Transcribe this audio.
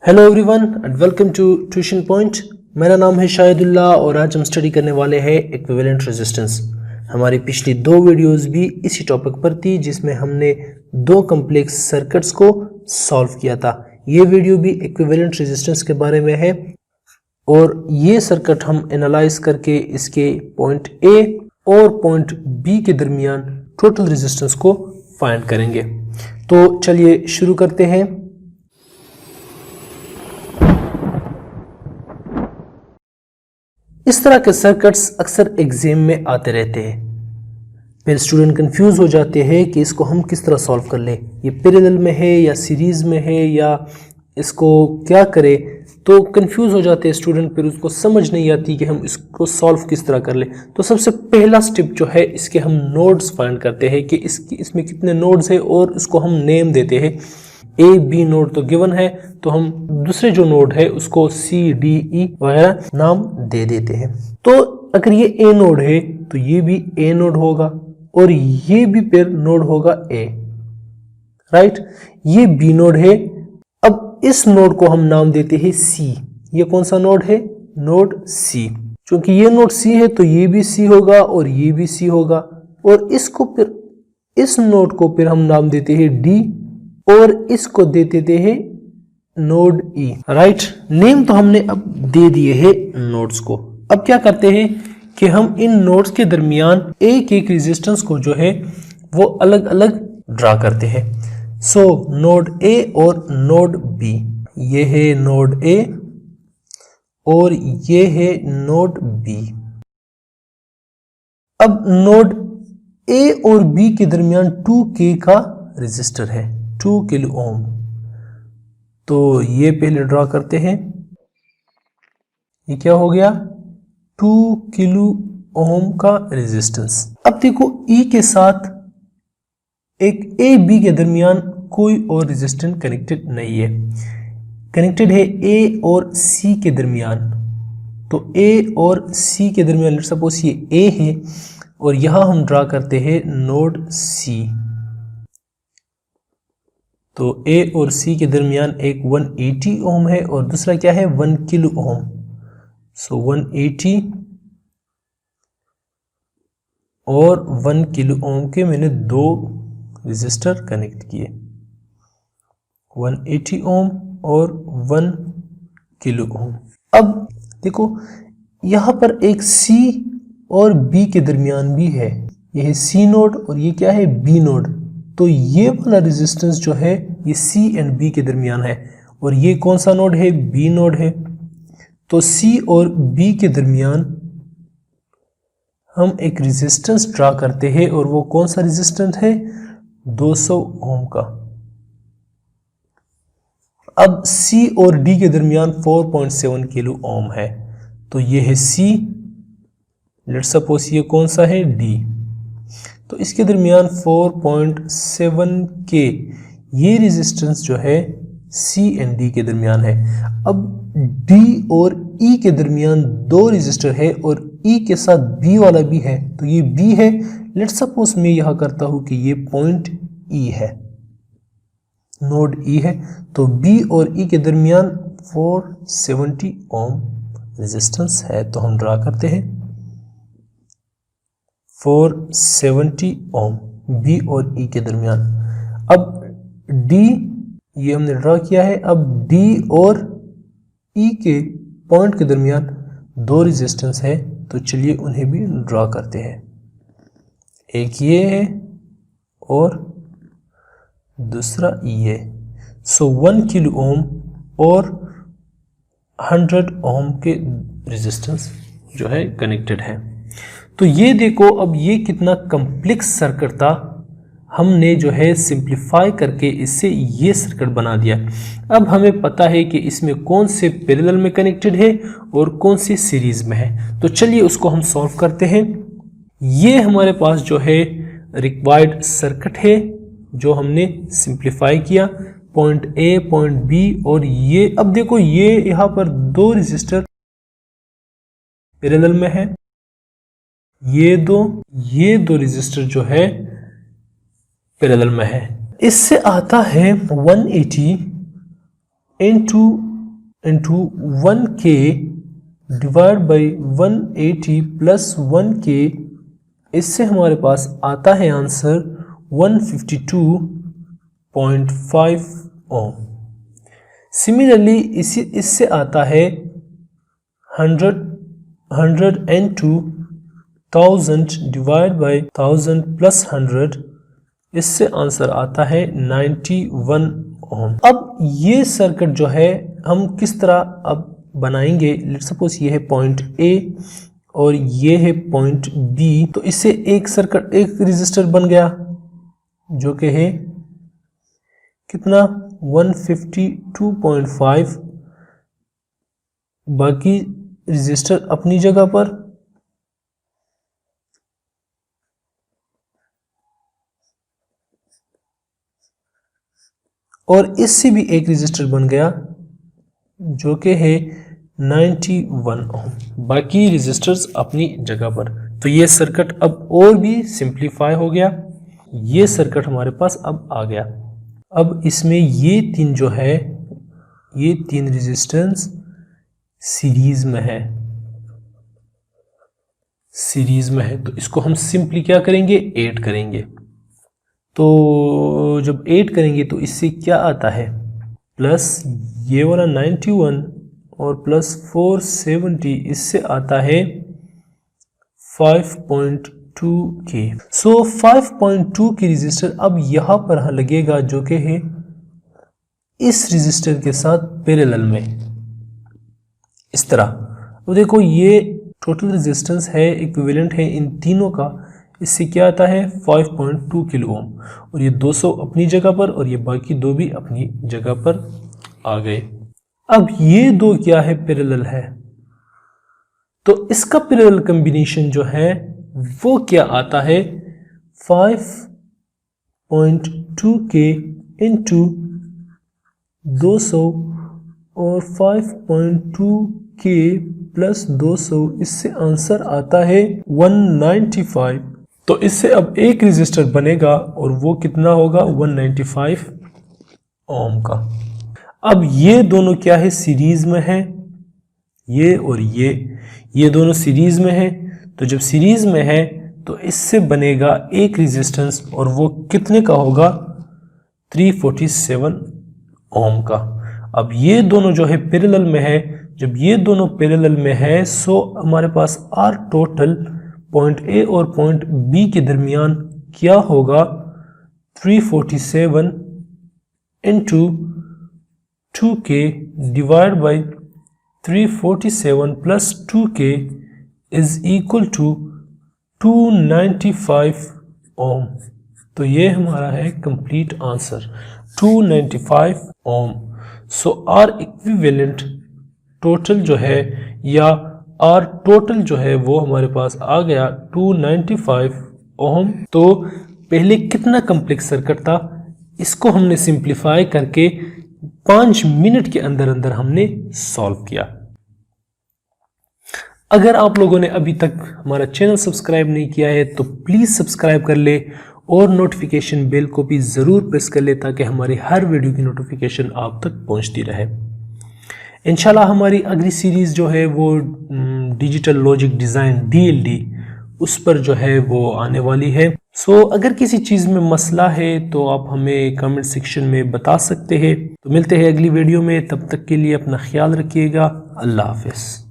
Hello everyone and welcome to tuition point. मेरा नाम है शाहिदुल्लाह और आज हम स्टडी करने वाले हैं इक्विवेलेंट रेजिस्टेंस। हमारी पिछली दो वीडियोस भी इसी टॉपिक पर थी जिसमें हमने दो कॉम्प्लेक्स सर्किट्स को सॉल्व किया था। ये वीडियो भी इक्विवेलेंट रेजिस्टेंस के बारे में है और ये सर्किट हम एनालाइज करके इसके पॉइंट ए और पॉइंट बी के दरमियान टोटल रेजिस्टेंस को फाइंड करेंगे। तो चलिए शुरू करते हैं। इस तरह के सर्किट्स अक्सर एग्जाम में आते रहते हैं। फिर स्टूडेंट कंफ्यूज हो जाते हैं कि इसको हम किस तरह सॉल्व कर लें, ये पैरेलल में है या सीरीज में है या इसको क्या करें। तो कंफ्यूज हो जाते हैं स्टूडेंट, फिर उसको समझ नहीं आती कि हम इसको सॉल्व किस तरह कर लें। तो सबसे पहला स्टेप जो है इसके हम नोड्स फाइंड करते हैं कि इसमें कितने नोड्स है और इसको हम नेम देते हैं। ए बी नोड तो गिवन है, तो हम दूसरे जो नोड है उसको सी डी ई वगैरह नाम दे देते हैं। तो अगर ये ए नोड है तो ये भी ए नोड होगा और ये भी फिर नोड होगा ए, राइट। ये बी नोड है। अब इस नोड को हम नाम देते हैं सी। ये कौन सा नोड है? नोड सी। क्योंकि ये नोड सी है तो ये भी सी होगा और ये भी सी होगा। और इसको फिर इस नोड को फिर हम नाम देते हैं डी और इसको दे देते हैं नोड ई, राइट। नेम तो हमने अब दे दिए हैं नोड्स को। अब क्या करते हैं कि हम इन नोड्स के दरमियान एक एक रेजिस्टेंस को जो है वो अलग अलग ड्रा करते हैं। सो नोड ए और नोड बी, ये है नोड ए और ये है नोड बी। अब नोड ए और बी के दरमियान 2K का रेजिस्टर है, 2 किलो ओम। तो ये पहले ड्रा करते हैं। ये क्या हो गया? 2 किलो ओम का रेजिस्टेंस। अब देखो ई के साथ एक ए बी के दरमियान कोई और रेजिस्टेंस कनेक्टेड नहीं है, कनेक्टेड है ए और सी के दरमियान। तो ए और सी के दरमियान लेट्स सपोज ये ए है और यहां हम ड्रा करते हैं नोड सी। तो ए और सी के दरमियान एक 180 ओम है और दूसरा क्या है? 1 किलो ओम। सो 180 और 1 किलो ओम के मैंने दो रेजिस्टर कनेक्ट किए, 180 ओम और 1 किलो ओम। अब देखो यहां पर एक सी और बी के दरमियान भी है, यह है सी नोड और ये क्या है? B node. तो ये वाला रेजिस्टेंस जो है ये सी एंड बी के दरमियान है और ये कौन सा नोड है? बी नोड है। तो सी और बी के दरमियान हम एक रेजिस्टेंस ड्रा करते हैं और वो कौन सा रेजिस्टेंस है? 200 ओम का। अब सी और डी के दरमियान 4.7 किलो ओम है, तो ये है सी। लेट्स सपोज ये कौन सा है? डी। तो इसके दरमियान 4.7 के ये रेजिस्टेंस जो है सी एंड डी के दरमियान है। अब डी और ई के दरमियान दो रेजिस्टर है और ई के साथ बी वाला भी है, तो ये बी है। लेट्स सपोज मैं यहां करता हूं कि ये पॉइंट ई है, नोड ई है। तो बी और ई के दरमियान 470 ओम रेजिस्टेंस है, तो हम ड्रा करते हैं 470 ओम बी और ई के दरमियान। अब डी ये हमने ड्रा किया है। अब डी और ई के पॉइंट के दरमियान दो रेजिस्टेंस है, तो चलिए उन्हें भी ड्रा करते हैं। एक ये है और दूसरा ये। सो 1 किलो ओम और 100 ओम के रेजिस्टेंस जो है कनेक्टेड है। तो ये देखो अब ये कितना कॉम्प्लेक्स सर्किट था, हमने जो है सिंप्लीफाई करके इससे ये सर्किट बना दिया। अब हमें पता है कि इसमें कौन से पैरेलल में कनेक्टेड है और कौन से सीरीज में है। तो चलिए उसको हम सॉल्व करते हैं। ये हमारे पास जो है रिक्वायर्ड सर्किट है जो हमने सिंप्लीफाई किया, पॉइंट ए पॉइंट बी और ये। अब देखो ये यहाँ पर दो रेजिस्टर पैरेलल में है, ये दो रेजिस्टर जो है पैरेलल में है। इससे आता है 180 into into 1k divide by 180 plus 1k, इससे हमारे पास आता है आंसर 152.5 ओम। सिमिलरली इससे आता है 102,000 डिवाइड बाई 1000 प्लस 100, इससे आंसर आता है 91 ओम। अब ये सर्किट जो है हम किस तरह अब बनाएंगे, लेट्स सपोज ये है पॉइंट ए और ये है पॉइंट बी, तो इससे एक सर्किट, एक रेजिस्टर बन गया जो कि है कितना 152.5, बाकी रेजिस्टर अपनी जगह पर, और इससे भी एक रेजिस्टर बन गया जो कि है 91 ओम, बाकी रेजिस्टर्स अपनी जगह पर। तो ये सर्किट अब और भी सिंप्लीफाई हो गया, ये सर्किट हमारे पास अब आ गया। अब इसमें ये तीन जो है, ये तीन रेजिस्टेंस सीरीज में है, तो इसको हम सिंपली क्या करेंगे, ऐड करेंगे। तो जब ऐड करेंगे तो इससे क्या आता है, प्लस ये वाला 91 और प्लस 470, इससे आता है 5.2k। सो 5.2 की रेजिस्टर अब यहाँ पर लगेगा जो कि है इस रेजिस्टर के साथ पैरेलल में, इस तरह। तो देखो ये टोटल रेजिस्टेंस है, इक्विवेलेंट है इन तीनों का, इससे क्या आता है 5.2 किलो ओम, और ये 200 अपनी जगह पर और ये बाकी दो भी अपनी जगह पर आ गए। अब ये दो क्या है, पैरेलल है, तो इसका पैरेलल कॉम्बिनेशन जो है वो क्या आता है 5.2k इंटू 200 और 5.2k प्लस 200, इससे आंसर आता है 195। तो इससे अब एक रेजिस्टर बनेगा और वो कितना होगा 195 ओम का। अब ये दोनों क्या है, सीरीज में है, ये और ये दोनों सीरीज में है। तो जब सीरीज में है तो इससे बनेगा एक रेजिस्टेंस और वो कितने का होगा 347 ओम का। अब ये दोनों जो है पैरेलल में है, जब ये दोनों पैरेलल में है सो हमारे पास आर टोटल पॉइंट ए और पॉइंट बी के दरमियान क्या होगा 347 into 2k divide by 347 plus 2k is equal to 295 ohm. तो ये हमारा है complete answer 295 ohm. So R equivalent total जो है या आर टोटल जो है वो हमारे पास आ गया 295 ओम। तो पहले कितना कम्प्लेक्स सर्किट था, इसको हमने सिंप्लीफाई करके 5 मिनट के अंदर अंदर हमने सॉल्व किया। अगर आप लोगों ने अभी तक हमारा चैनल सब्सक्राइब नहीं किया है तो प्लीज़ सब्सक्राइब कर ले और नोटिफिकेशन बेल को भी ज़रूर प्रेस कर ले ताकि हमारी हर वीडियो की नोटिफिकेशन आप तक पहुंचती रहे। इंशाल्लाह हमारी अगली सीरीज़ जो है वो डिजिटल लॉजिक डिज़ाइन DLD उस पर जो है वो आने वाली है। सो अगर किसी चीज़ में मसला है तो आप हमें कमेंट सेक्शन में बता सकते हैं। तो मिलते हैं अगली वीडियो में, तब तक के लिए अपना ख्याल रखिएगा। अल्लाह हाफ़िज़।